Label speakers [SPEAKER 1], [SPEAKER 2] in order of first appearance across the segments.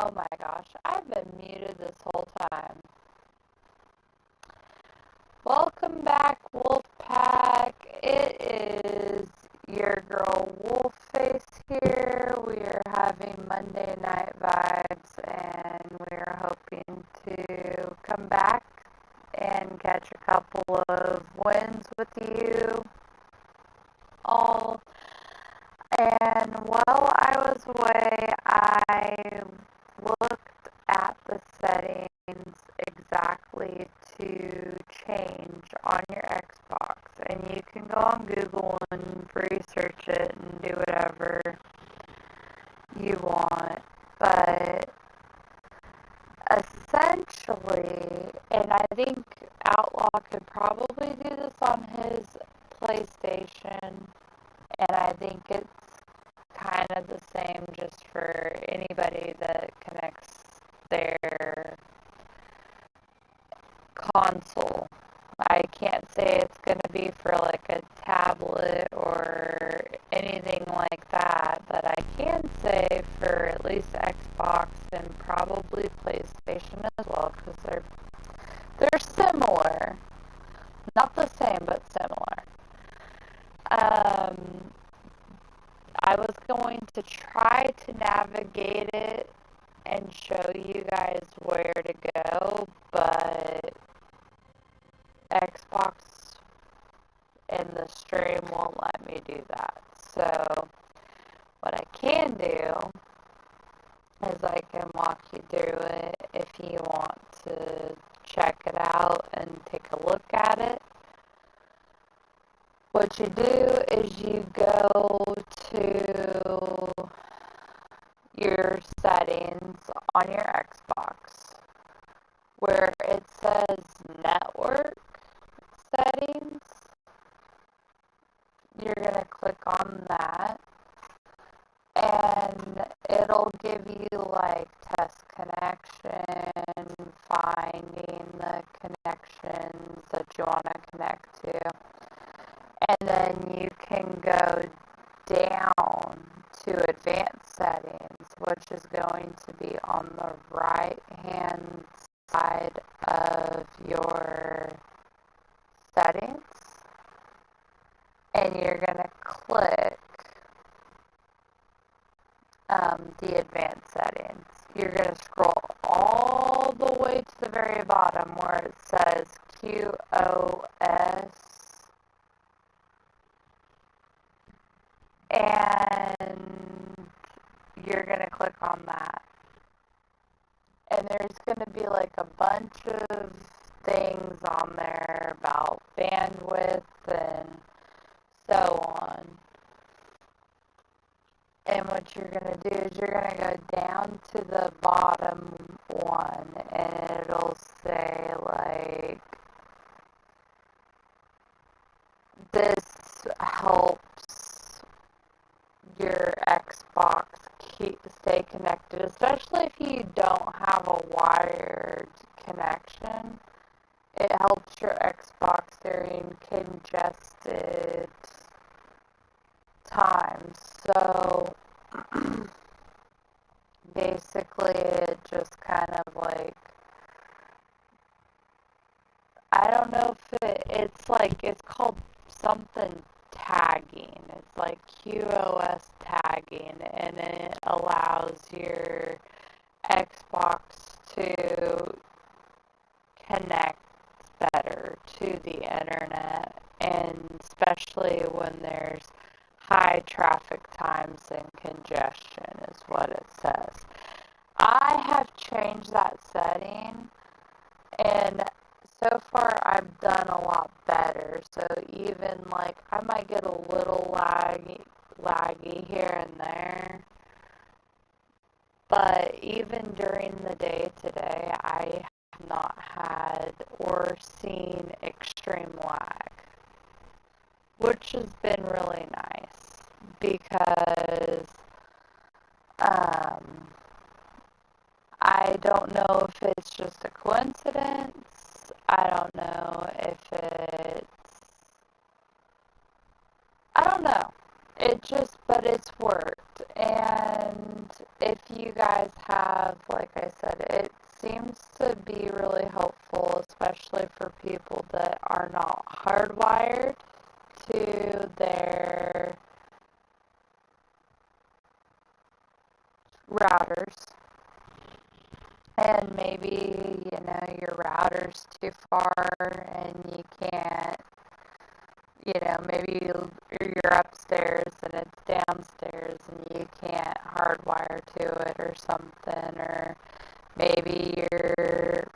[SPEAKER 1] Oh my gosh, I've been muted this whole time. Welcome back, Wolfpack. It is your girl Wolfface here. We are having Monday Night Vibes, and we are hoping to come back and catch a couple of wins with you all. And while I was away, I looked at the settings exactly to change on your Xbox. And you can go on Google and research it and do whatever you want. But essentially, and I think Outlaw could probably do this on his PlayStation, and I think it's kind of the same just for anybody that connects their console. I can't say it's going to be for like a tablet or anything like that, but I can say for at least Xbox and probably PlayStation as well, because they're similar, not the same, but similar. I was going to try to navigate it and show you guys where to go, but Xbox and the stream won't let me do that. So what I can do is I can walk you through it if you want to check it out and take a look at it. What you do is you go to your settings on your Xbox where it says network settings. You're going to click on that and it'll give you like test connection, finding the connections that you want to connect to. And then you can go down to advanced settings, which is going to be on the right hand side of your settings. And you're going to click the advanced settings. You're going to scroll all the way to the very bottom where it says QoS. And you're going to click on that. And there's going to be like a bunch of things on there about bandwidth and so on. And what you're going to do is you're going to go down to the bottom one and it'll say like, this helps your Xbox stay connected, especially if you don't have a wired connection. It helps your Xbox during congested times. So basically it just kind of like, I don't know if it's called something tagging. It's like QoS tagging, and it allows your Xbox to connect better to the internet, and especially when there's high traffic times and congestion is what it says. I have changed that setting, and so far I've done a lot better. So even like I might get a little laggy here and there, but even during the day today I have not had or seen extreme lag, which has been really nice because I don't know if it's just a coincidence. I don't know if I don't know. but it's worked. And if you guys have, like I said, it seems to be really helpful, especially for people that are not hardwired to their routers. And maybe, your router's too far and you can't, maybe you're upstairs and it's downstairs and you can't hardwire to it or something. Or maybe you're,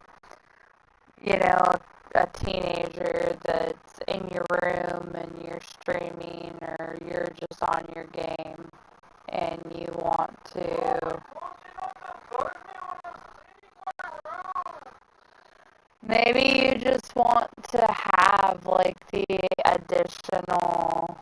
[SPEAKER 1] a teenager that's in your room and you're streaming, or you're just on your game and you want to maybe you just want to have like the additional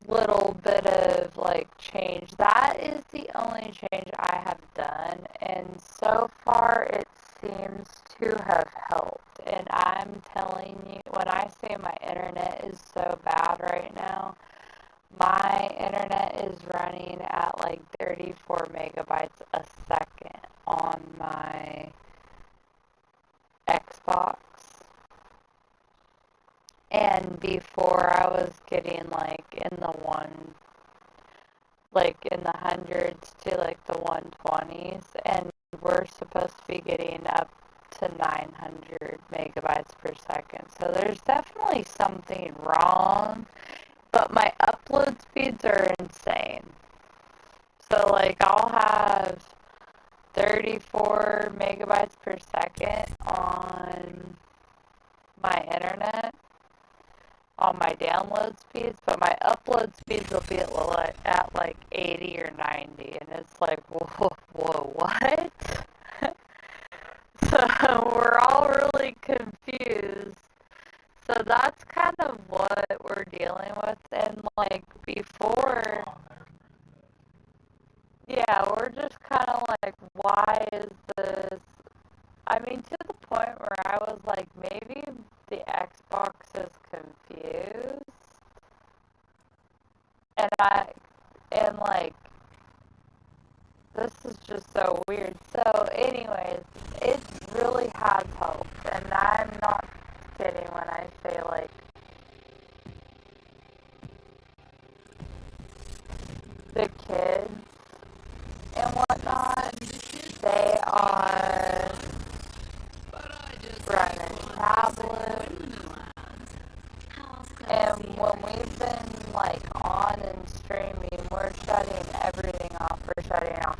[SPEAKER 1] little bit of like change. That is the only change I have done, and so far it seems to have helped. And I'm telling you, when I say my internet is so bad right now, my internet is running at like 34 megabytes a second on my Xbox. And before I was getting like in the hundreds to like the 120s, and we're supposed to be getting up to 900 megabytes per second. So there's definitely something wrong, but my upload speeds are insane. So like I'll have 34 megabytes per second on my internet, on my download speeds, but my upload speeds will be at like 80 or 90, and it's like, whoa, what? So we're all really confused. So that's kind of what we're dealing with, and like before, yeah, we're just kind of like, why is this? I mean, to the point where I was like, maybe the Xbox is confused. And like, this is just so weird. So, anyways, it really has helped. And I'm not kidding when I say, like, the kids and whatnot, they are running tablets. And when we've been like on and streaming, we're shutting everything off. We're shutting off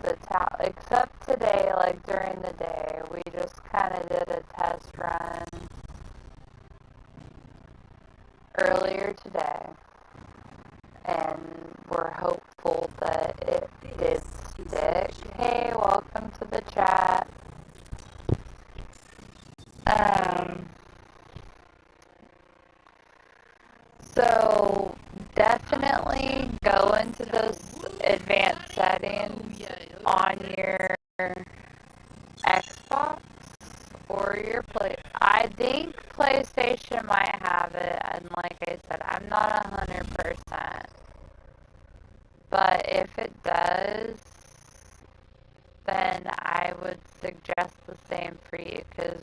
[SPEAKER 1] the tab, except today, like during the day, we just kind of did a test run earlier today, and we're hopeful that it did stick. Hey, welcome to the chat. So definitely go into those advanced settings on your Xbox or your I think PlayStation might have it, and like I said, I'm not 100%. But if it does, then I would suggest the same for you, because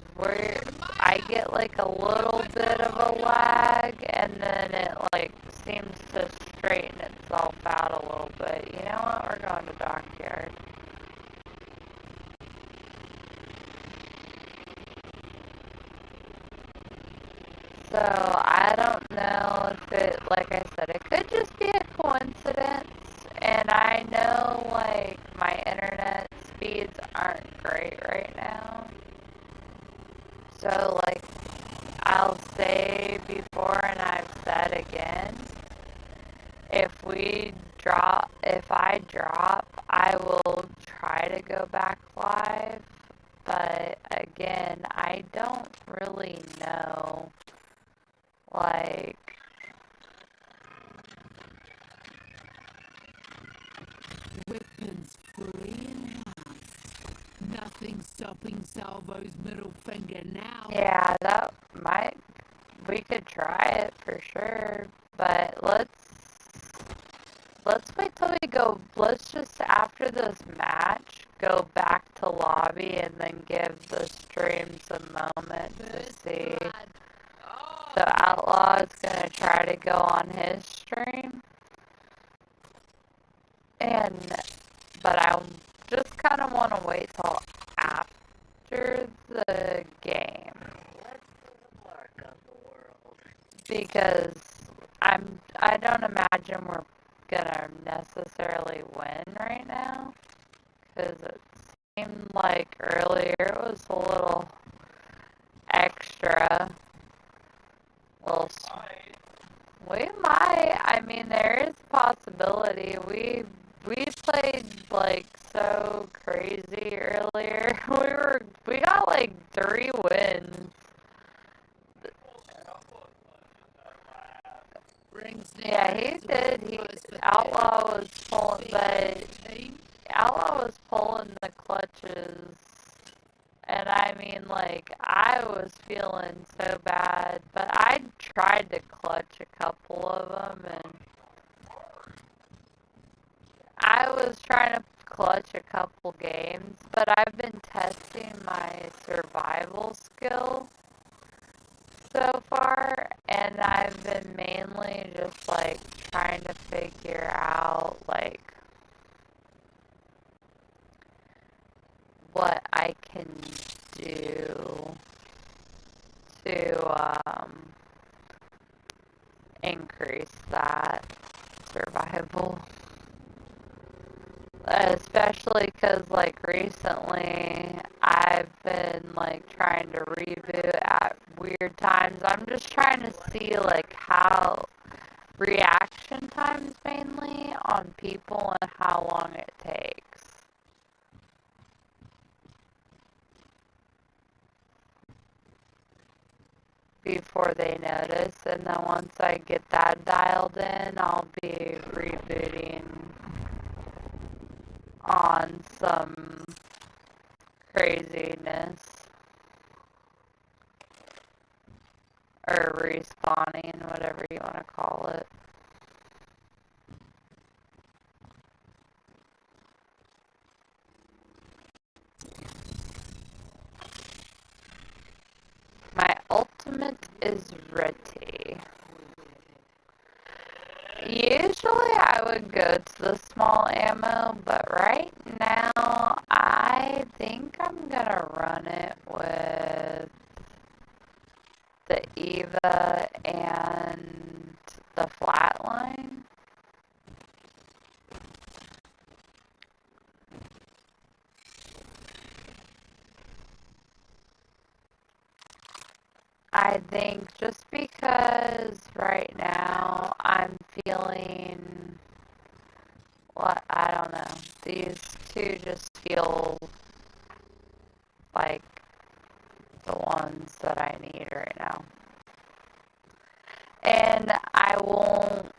[SPEAKER 1] I get like a little bit of a lag, and then it like seems to straighten itself out a little bit. You know what? We're going to Dockyard. So I don't know if it, like I said, it could just be a coincidence. And I know like my internet speeds aren't great right now. So like I'll say before and I've said again, if I drop, I will try to go back live. But again, I don't really know, like,
[SPEAKER 2] weapons free enhanced. Nothing stopping Salvo's middle finger now.
[SPEAKER 1] Yeah, we could try it for sure, but let's wait till we go. Let's just after this match go back to lobby and then give the stream some moment to see. So Outlaw is gonna try to go on his stream, but I just kind of want to wait till after the game because I don't imagine we're gonna necessarily win right now because it seemed like earlier it was a little extra. Well, we might. I mean, there is a possibility. We played like so crazy earlier. We got like 3 wins. Yeah, he did. Outlaw was pulling, but Outlaw was pulling the clutches. And I mean, like, I was feeling so bad, but I tried to clutch a couple of them, and I was trying to clutch a couple games, but I've been testing my survival skill so far, and I've been mainly just, like, trying to figure out, like, what I can do to increase that survival. Especially because, like, recently I've been, like, trying to reboot at weird times. I'm just trying to see, like, how reaction times mainly on people and how long it takes before they notice, and then once I get that dialed in, I'll be rebooting on some craziness or respawning, whatever you want to call it. My ultimate is ready. Usually I would go to the small ammo, but right now I think I'm gonna run it with the Eva and the flatline. I think just because right now I'm feeling, what, I don't know, these two just feel like the ones that I need right now. And I won't,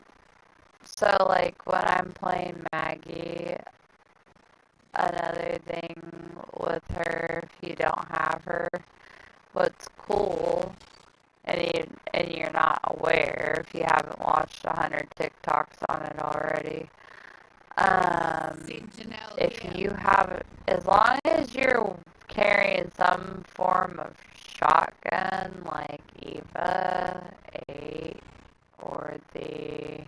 [SPEAKER 1] so like when I'm playing Maggie, another thing with her, if you don't have her, what's cool, and you're not aware if you haven't watched 100 TikToks on it already, if you have, as long as you're carrying some form of shotgun, like Eva 8 or the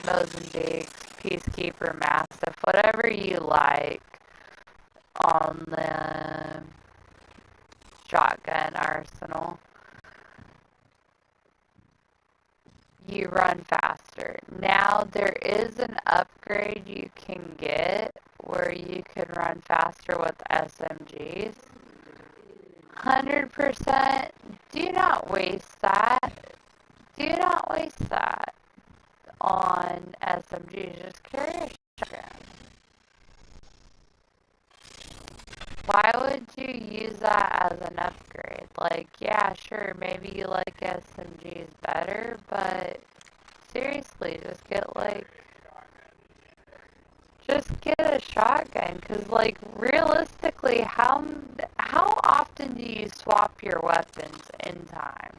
[SPEAKER 1] Mozambique Peacekeeper Mastiff, whatever you like on the shotgun arsenal, you run faster. Now there is an upgrade you can get where you can run faster with SMGs. 100%, do not waste that. Do not waste that on SMGs. Just carry a shotgun. Why would you use that as an upgrade? Like, yeah, sure, maybe you like SMGs better, but seriously, just get a shotgun. Cause like realistically, how often do you swap your weapons in time?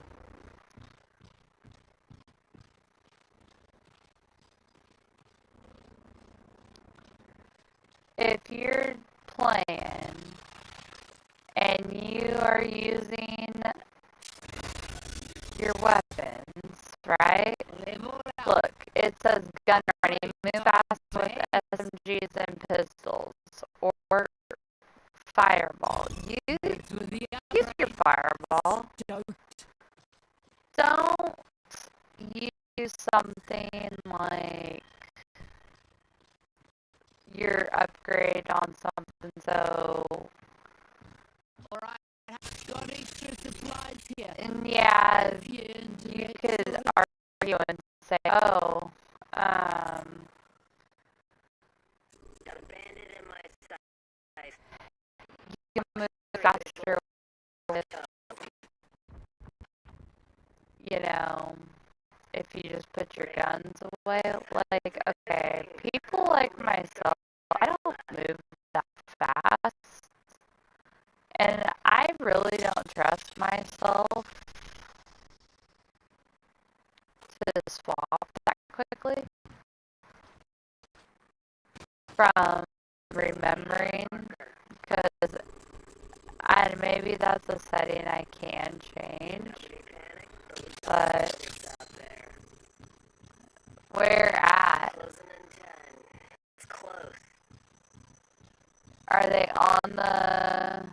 [SPEAKER 1] If you're playing and you are using your weapons, right? Look, it says gun ready, move fast with SMGs and pistols, or fireball. Use your fireball. Don't use something like your upgrade on something so...
[SPEAKER 2] Alright, got extra supplies here.
[SPEAKER 1] And yeah, you could argue and say, oh, got a bandit in my size. You can move faster with, you know, if you just put your guns away. Like, okay, people like myself, I don't move that fast. And I really don't trust myself to swap that quickly from remembering, because maybe that's a setting I can change, but where at? It's close. Are they on the...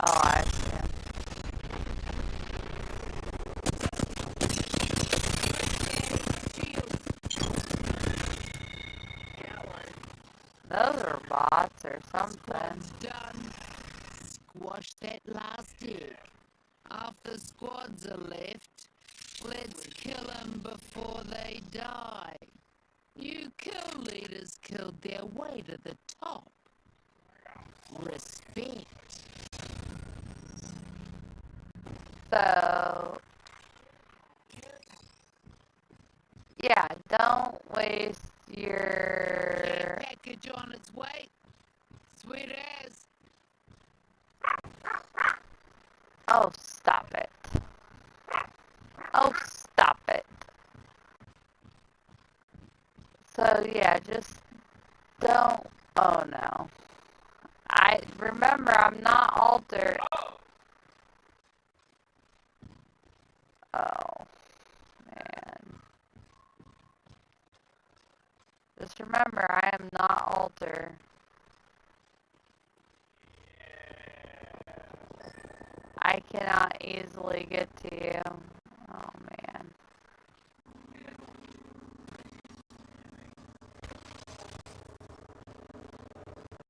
[SPEAKER 1] Oh, I see. Those are bots or something.
[SPEAKER 2] Done. Squash that last egg. Half the squads are left. Let's kill them before they die. New kill leaders killed their way to the top. Respect.
[SPEAKER 1] So, yeah, don't waste your...
[SPEAKER 2] Care package on its way. Sweet as.
[SPEAKER 1] Oh, stop it. Oh, stop it. So, yeah, just don't... Oh, no. Remember, I'm not altered. Oh, man. Just remember, I am not alter. I cannot easily get to you. Oh, man.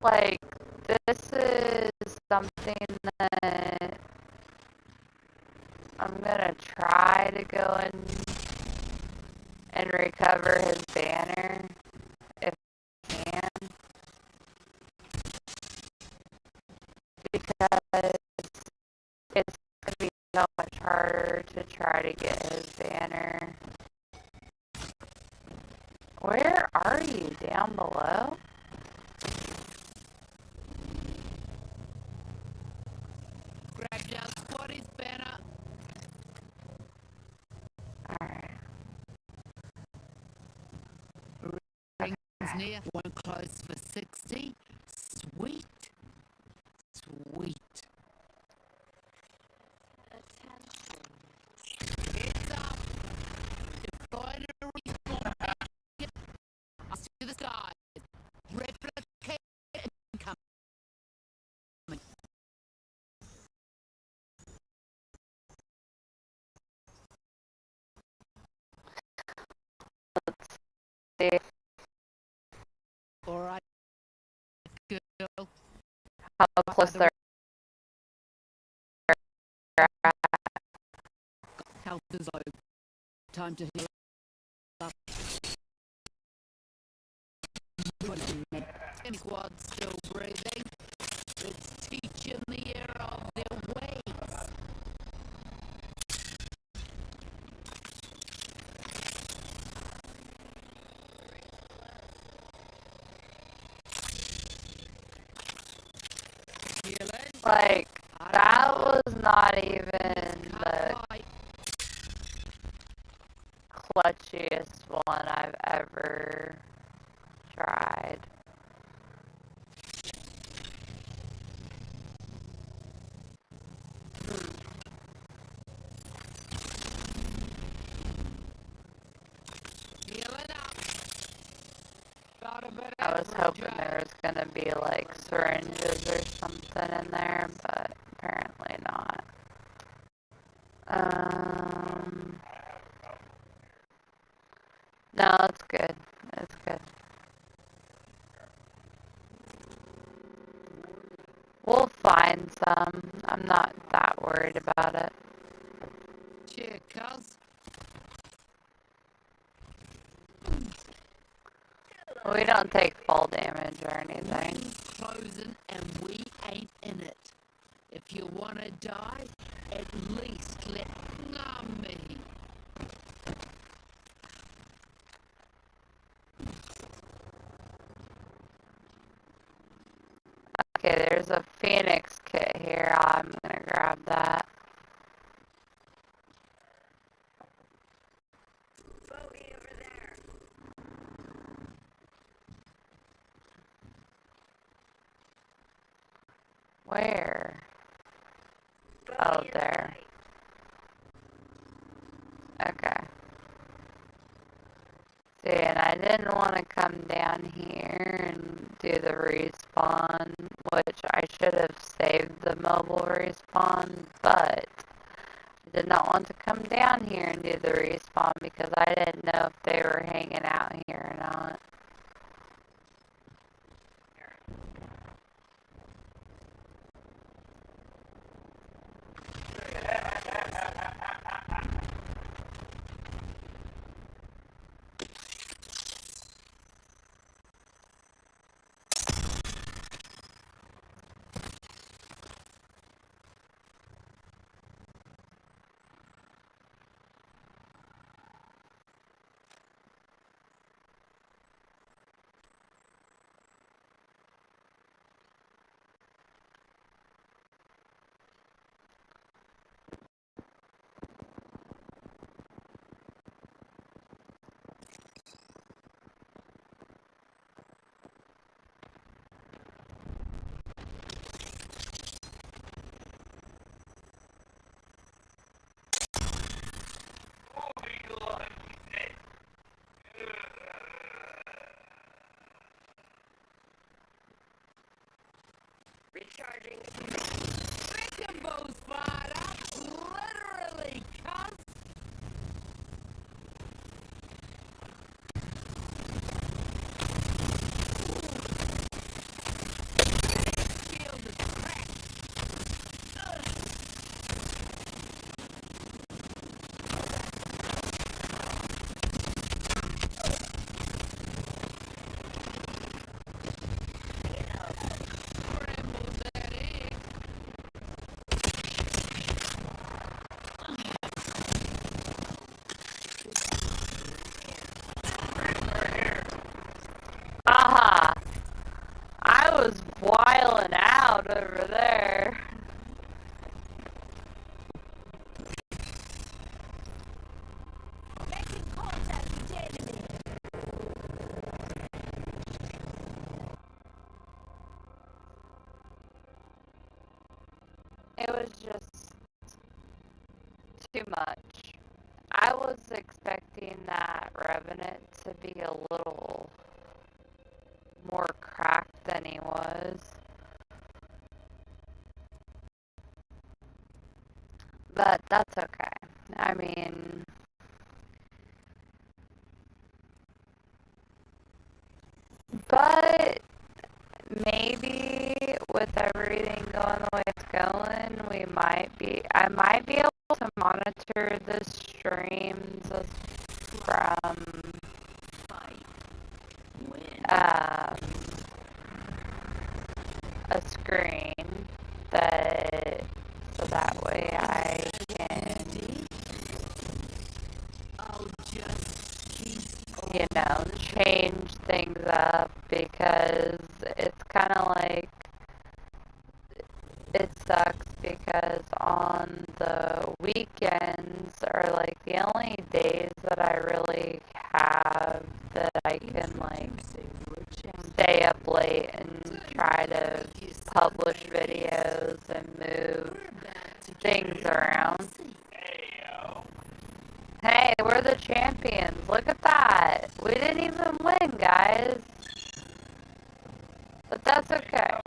[SPEAKER 1] Like, this is something that I'm gonna try to go in and recover his banner if I can, because it's gonna be so much harder to try to get his banner. Where are you? Down below?
[SPEAKER 2] Grab down Squatty's banner.
[SPEAKER 1] Alright.
[SPEAKER 2] Rings near. One close for 60. Sweet. Sweet. Heads up. Deployed a respawn packet. I see the skies. Replicate incoming.
[SPEAKER 1] See
[SPEAKER 2] Alright, girl.
[SPEAKER 1] how close they're at.
[SPEAKER 2] Health is low. Time to heal up. 10 squads still breathing. Let's teach in the air of their ways.
[SPEAKER 1] Like,
[SPEAKER 2] I
[SPEAKER 1] that
[SPEAKER 2] don't know.
[SPEAKER 1] was not
[SPEAKER 2] This
[SPEAKER 1] even
[SPEAKER 2] can't
[SPEAKER 1] the
[SPEAKER 2] wait.
[SPEAKER 1] clutchiest one I've ever tried.
[SPEAKER 2] Healing up. Got a bit
[SPEAKER 1] I was
[SPEAKER 2] average,
[SPEAKER 1] hoping
[SPEAKER 2] eh?
[SPEAKER 1] there was gonna be like syringes or something in there, but apparently not. Um, no, it's good. It's good. We'll find some. I'm not that worried about it.
[SPEAKER 2] Cheer, cuz.
[SPEAKER 1] We don't take fall damage or anything.
[SPEAKER 2] Wind's closing and we ain't in it. If you wanna die, at least let me.
[SPEAKER 1] Okay, there's a Phoenix kit here. I'm gonna grab that. Where? Oh, there. Okay. See, and I didn't want to come down here and do the respawn, which I should have saved the mobile respawn, but I did not want to come down here and do the respawn because I didn't know if they were hanging out here or not.
[SPEAKER 3] Recharging.
[SPEAKER 2] Rainbow's fired up, literally, cuz. Shield is cracked. Scramble that egg.
[SPEAKER 1] Aha! I was wiling out over there.
[SPEAKER 3] Making contact with the enemy.
[SPEAKER 1] It was just too much. I was expecting that Revenant to be a little more cracked than he was. But that's okay. I mean, but maybe with everything going the way it's going, I might be able to monitor the streams from um, a screen that so that way I can,
[SPEAKER 2] I'll just keep
[SPEAKER 1] change things up because it's kind of like it's because on the weekends are like the only days that I really have that I can like stay up late and try to publish videos and move things around. Hey, we're the champions. Look at that. We didn't even win, guys. But that's okay.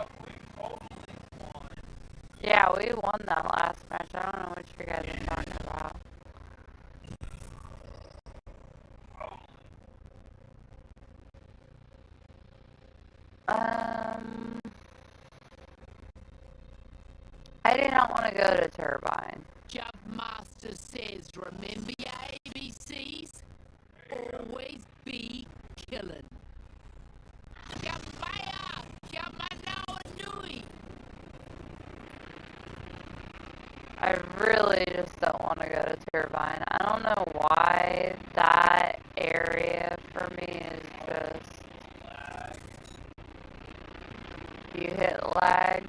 [SPEAKER 1] Yeah, we won that last match. I don't know what you guys are talking about. I do not want to go to Turbine.
[SPEAKER 2] Jumpmaster says, remember your ABCs? Always be killing. Kapaya! Kamanawanui!
[SPEAKER 1] I really just don't want to go to Turbine. I don't know why that area for me is just... You hit lag.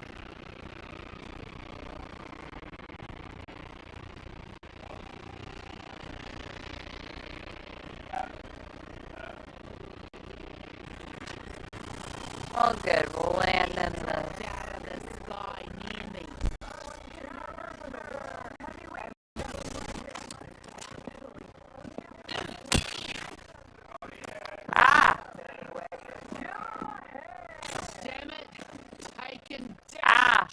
[SPEAKER 1] Oh good, we'll land in the... Ah!
[SPEAKER 2] Damn it! Taken
[SPEAKER 1] Ah!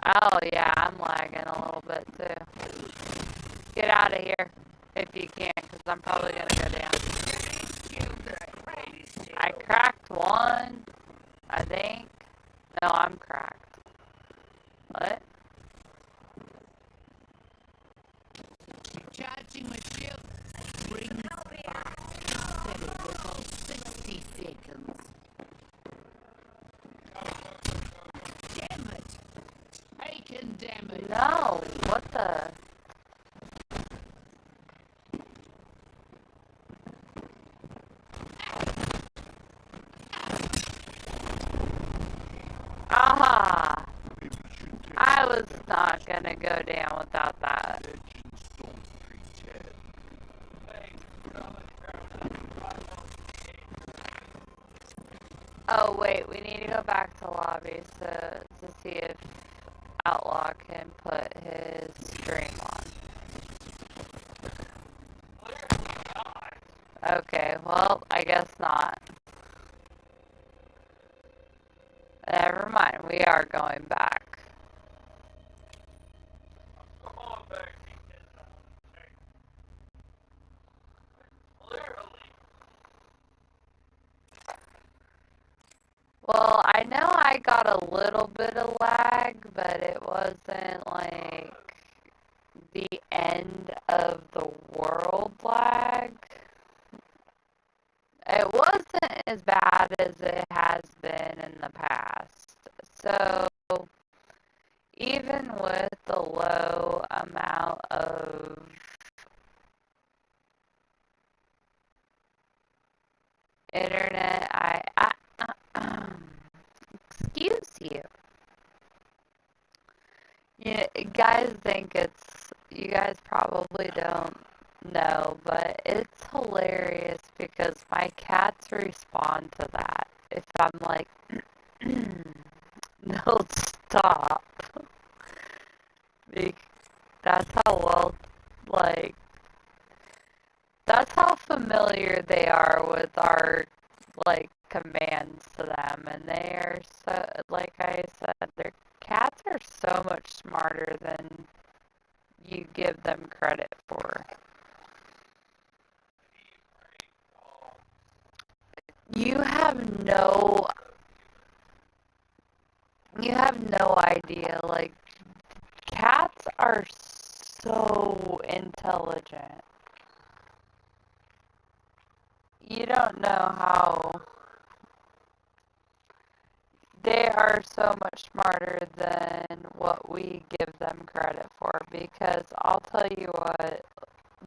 [SPEAKER 1] Oh yeah, I'm lagging a little bit too. Get out of here if you can, because I'm probably going to go down. I cracked one, I think. No, I'm cracked. What?
[SPEAKER 2] Charging my shield. Bring back. Said it was on 60 seconds. Damn it! Taken damage.
[SPEAKER 1] No, what the... Aha! I was not gonna go down without that. Oh wait, we need to go back to lobby to see if Outlaw can put his stream on. Okay, well, I guess not. Never mind, we are going back. Well, I know I got a little bit of lag, but it wasn't like the end of the world lag. It wasn't as bad as it has been in the past. So, even with the low amount of internet, excuse you. Guys think you guys probably don't know, but it's hilarious because my cats respond to that. If I'm like, no, stop. That's how well, like, that's how familiar they are with our, like, commands to them. And they are so, like I said, their cats are so much smarter than you give them credit for. You have no idea. Like, cats are so intelligent. You don't know how they are so much smarter than what we give them credit for, because I'll tell you what,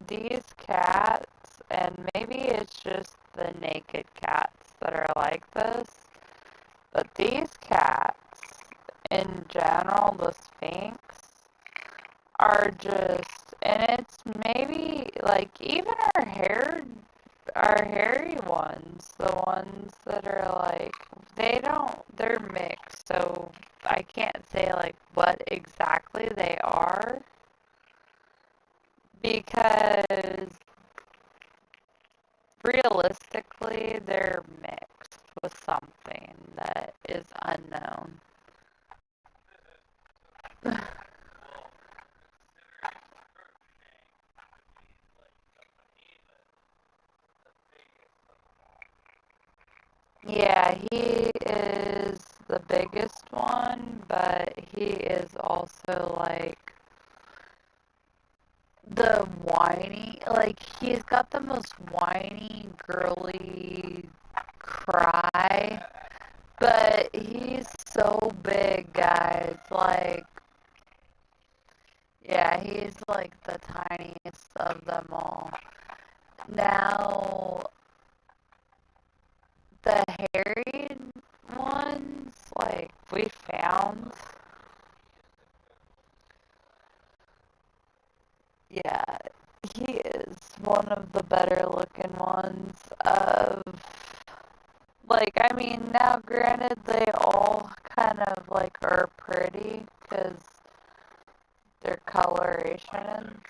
[SPEAKER 1] these cats, and maybe it's just the naked cats that are like this, these cats, in general, the Sphinx, are just, and it's maybe like even our hairy ones, the ones that are like, they're mixed, so I can't say like what exactly they are because realistically they're mixed with something that is unknown. Yeah, he is the biggest one, but he is also like the whiny, like he's got the most whiny, girly cry, but he's so big, guys. Like, yeah, he's like the tiniest of them all. Now, the hairy ones, like, we found, yeah, he is one of the better looking ones of, like, I mean, now granted, they all kind of, like, are pretty, because they're colorations.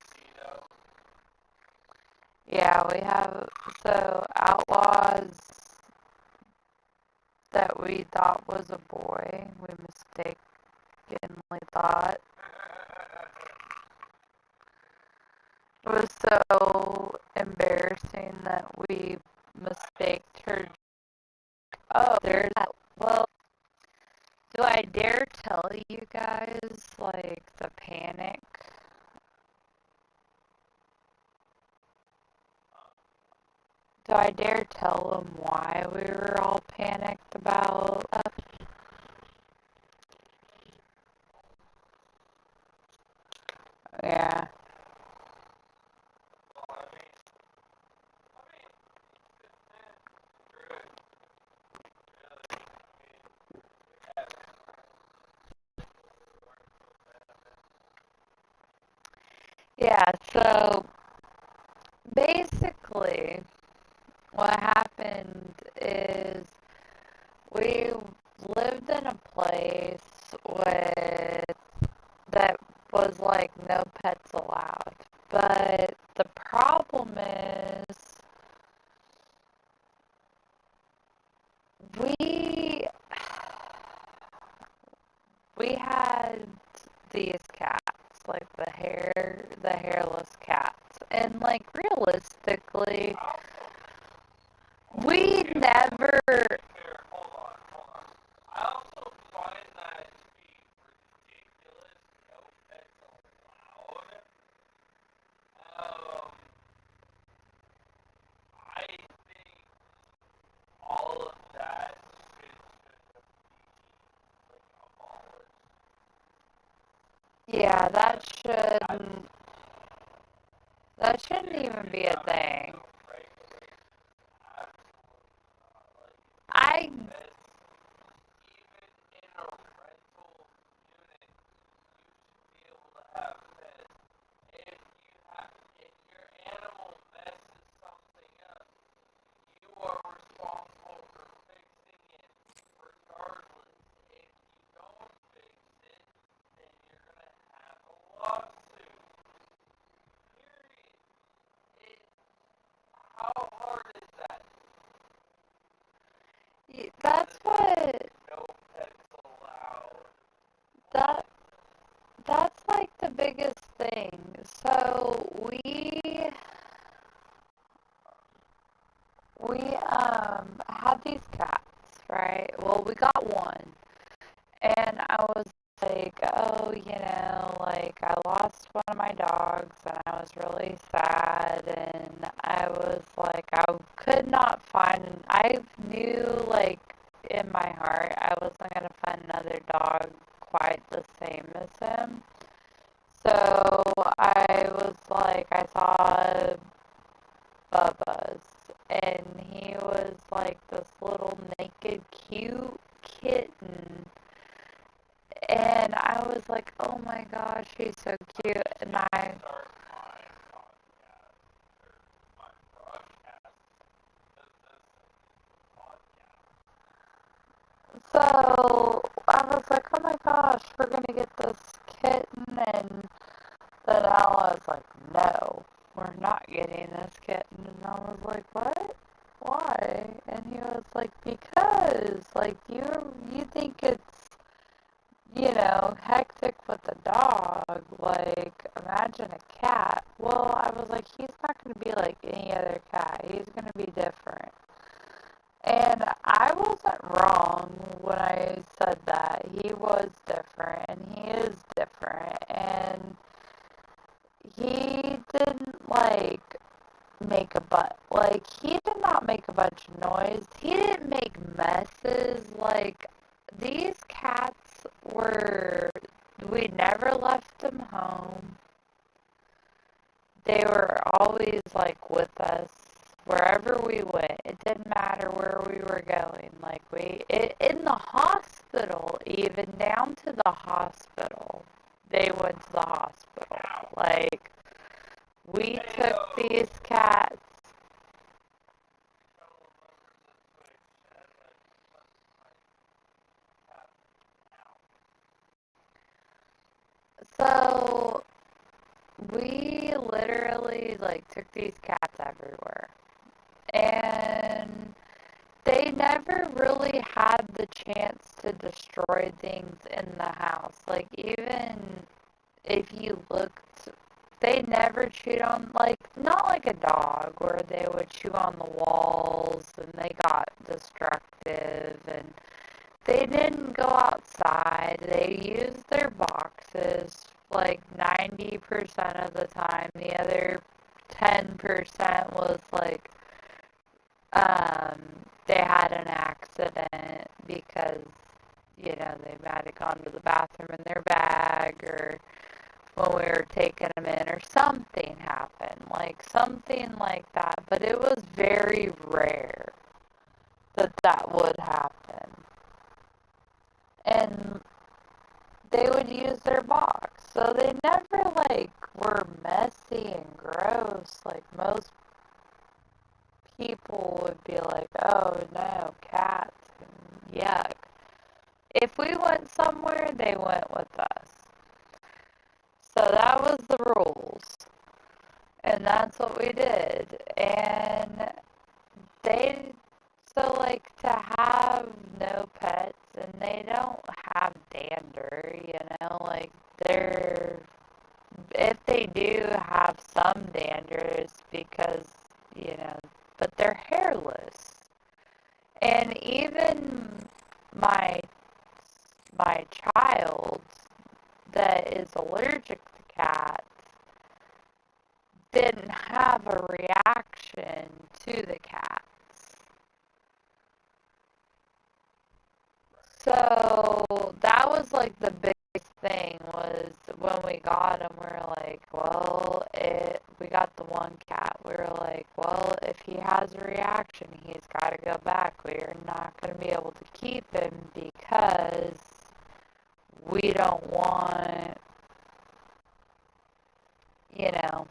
[SPEAKER 1] Yeah, we have, so, Outlaws that we thought was a boy, we mistakenly thought. It was so embarrassing that we mistaked her. Oh, there's that. Well, do I dare tell you guys, like, the panic? Do I dare tell them why we were all panicked about stuff? Yeah. Yeah, so basically, what happened is we lived in a place with that was like no pets allowed. But the problem is we we had these cats, like the hairless cats. And like realistically, we never. Yeah, that shouldn't even be a thing. I that's what that that's like the biggest thing. So we had these cats, right? Well, we got one. And I was like, oh, like I lost one of my dogs and I was really sad. And I was like, I could not find, I knew like in my heart I wasn't going to find another dog quite the same as him. So I was like, I saw Bubba's and he was like this little naked, cute kitten. And I was like, oh my gosh, he's so cute. And so I was like, oh my gosh, we're gonna get this kitten. And then Ella was like, no, we're not getting this kitten. And I was like, what? Why? And he was like, because, like, you think it's, hectic with a dog. Like, imagine a cat. Well, I was like, he's not going to be like any other cat. He's going to be different. And I wasn't wrong when I said that. He was different, and he is different. And he didn't, like, he did not make a bunch of noise. He didn't make messes. Like, these cats we never left them home. They were always, like, with us wherever we went. It didn't matter where we were going. Like, in the hospital, even down to the hospital, they went to the hospital. Like, we took these cats. So, we literally, like, took these cats everywhere. And they never really had the chance to destroy things in the house. Like, even if you looked, they never chewed on, like, not like a dog where they would chew on the walls and they got destructive, and they didn't go outside. They used their boxes like 90% of the time. The other 10% was like they had an accident because, they might have gone to the bathroom in their bag, or when we were taking them in, or something happened, like something like that. But it was very rare that would happen. And they would use their box. So they never, like, were messy and gross. Like, most people would be like, oh no, cats, and yuck. If we went somewhere, they went with us. So that was the rules. And that's what we did. And so, like, to have no pets, and they don't have dander, like, if they do have some dander, it's because, but they're hairless. And even my child that is allergic to cats didn't have a reaction to the cats. So that was like the biggest thing, was when we got him, we were like, well, we got the one cat. We were like, well, if he has a reaction, he's got to go back. We are not going to be able to keep him because we don't want, you know.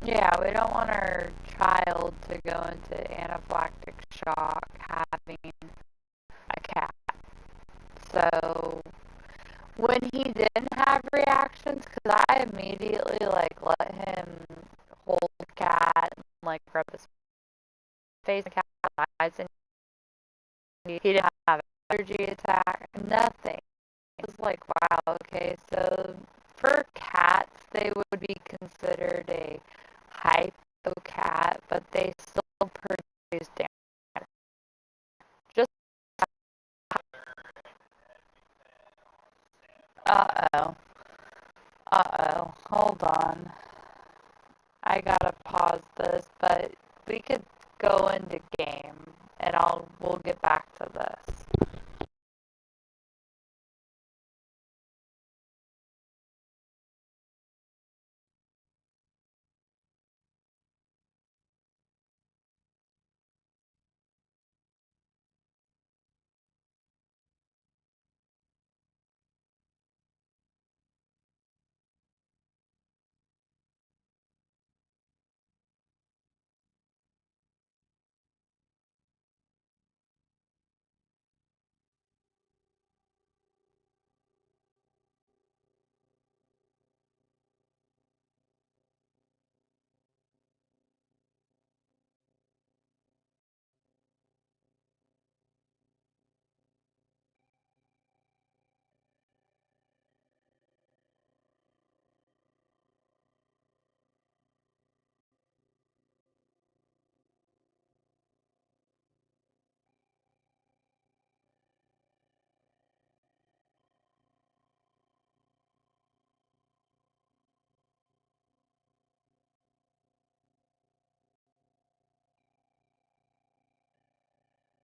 [SPEAKER 1] Yeah, we don't want our child to go into anaphylactic shock having a cat. So when he didn't have reactions, because I immediately, like, let him hold the cat and, like, rub his face, the cat's eyes, and he didn't have an allergy attack, nothing. It was like, wow, okay, so for cats, they would be considered a hypo cat, but they still produce damage. Just, uh-oh, hold on. I gotta pause this, but we could go into game, and we'll get back to this.